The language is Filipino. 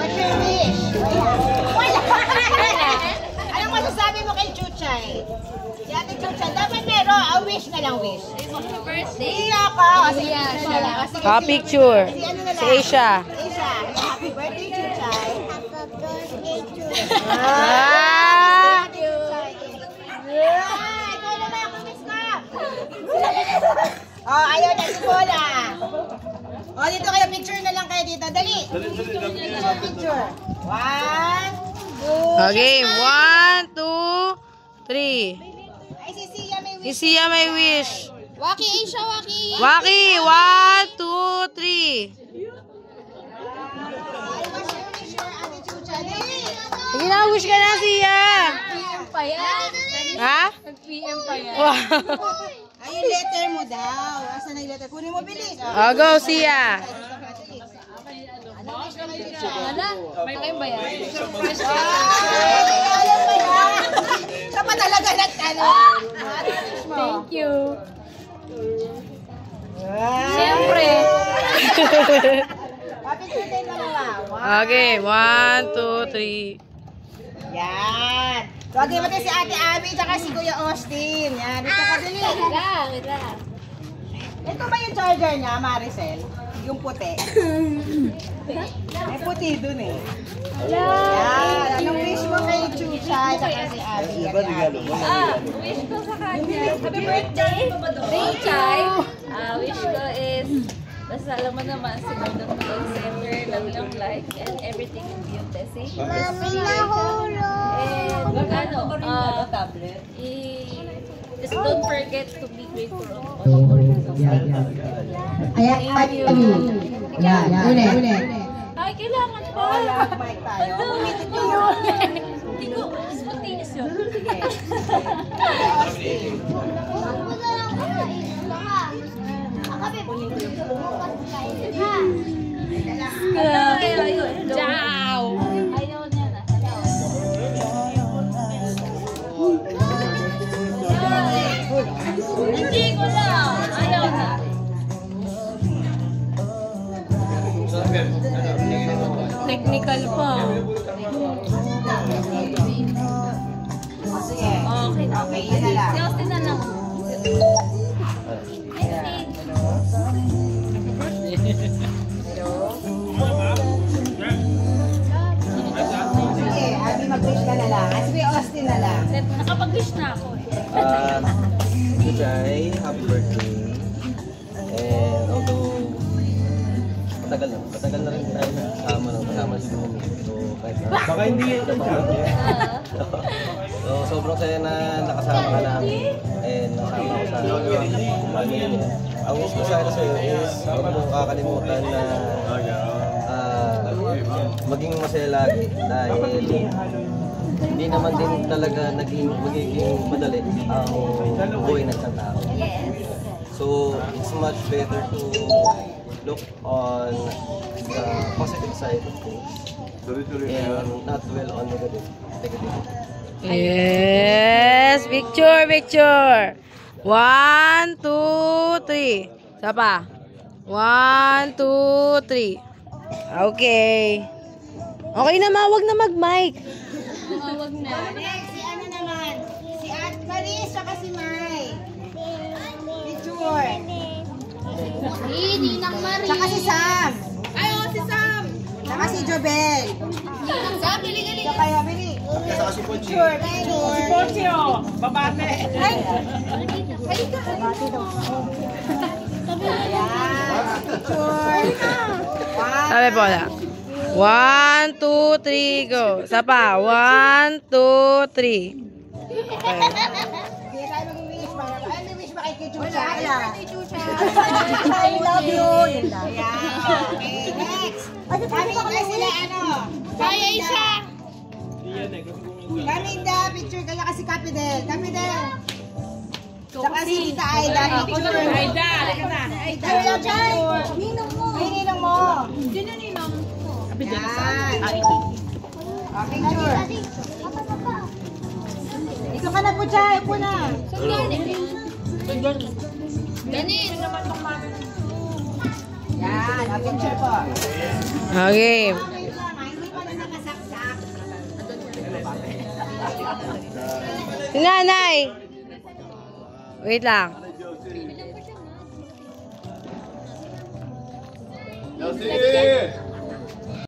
What's your wish? Wala. Anong masasabi mo kay Chuchay? Si Ate Chuchay, dapat meron. A wish na lang, wish. Happy birthday. Iya ka. Picture. Si Asia. Asia. Happy birthday, Chuchay. Ikaw naman, kumis ka. Oh, ayaw na si Bola. Oh, dito kayo, picture na lang kayo dito. Dali. Picture. 1, 2. Okay, 1, 2, 3. Ay, si Sia may wish. Si Sia may wish. Waki, Asia, Waki. Waki, 1, 2, 3. Ay, what's your wish for Ate Chucha? Dali. Sige na, wish ka na, Sia. PM pa yan. Ha? PM pa yan. Wow. Ay, yung letter mo daw. Asan na yung letter? Kunin mo, bilis. Oh, go, Sia. Ano wish na kay Chucha? Wala, may kayo ba yan? Alam mo yan. Siya pa talaga nagtanong. Ano wish mo? Thank you. Wow. Siyempre. Picture din mo naman. Okay, 1, 2, 3. Yan. Wagi mo si Ate Abby at si Kuya Austin. Yan. Ito ka dali. Wait lang. Ito ba yung charger niya, Maricel? Yung puti. May puti dun eh. Yan. Anong wish mo kay Chucha at si Abby? Wish ko sa kanya. Happy birthday. Thank you. Wish ko is, basta alam mo naman, sinunod mo yung center, long life, and everything will be your blessing. Mami, nahulog! And, tablet. Just don't forget to be grateful on all of those. Ayan, ulit. Ay, kailangan pa. Mic tayo. Umitin nyo yun. Hindi ko, spontaneous yun. Ciao! Ayaw niya na. Hindi ko lang. Ayaw na. Technical pa. Sige. Okay. Okay, yun na lang. Si Austin na lang. Sige, Abby, mag-wish ka na lang. At si Austin na lang. Nakapag-wish na ako. Chuchay, happy birthday. And although matagal na rin tayo kasama si Bumi. So kahit na baka hindi so sobrang saya na nakasama ka namin and nakasama ko sa family niya. Ang wish ko sana sa'yo is huwag mong kakalimutan na maging masaya lagi dahil hindi naman din talaga magiging madali ang buhay ng isang tao. So, it's much better to look on the positive side of things and not dwell on negative. Yes, picture. 1, 2, 3. Isa pa. 1, 2, 3. Okay. Okay na, wag na mag-mic. Wag na. Next, si ano naman? Si Aunt Maris, saka si Mai. Picture. Ninang Marie. Saka si Sam. Ay, si Sam. Saka si Jobel. Ninang Sam, bili. Ito kayo, Bili. Saka si Picture. Si Pochi, oh. Babate. Ay. Babate daw. Ayan. Picture. Sabi po na. 1, 2, 3, go. Isa pa. 1, 2, 3. Okay. Hindi tayo mag-wish para. Ay, may wish ba kay Chucha? I love you. Yun lang. Okay, next. Kami na sila, ano? Kaya Asia. Kaminda, picture kayo kasi Capidel. Capidel. Saka si Tita Aida, picture. Aida, halika na. Aida, picture. Ninong mo. Ay, ninong mo. Sino ninong? Yan. Picture. Ito ka na po, Chay. Upo na. Ganin. Yan, picture po. Okay. Si nanay. Wait lang. Josie!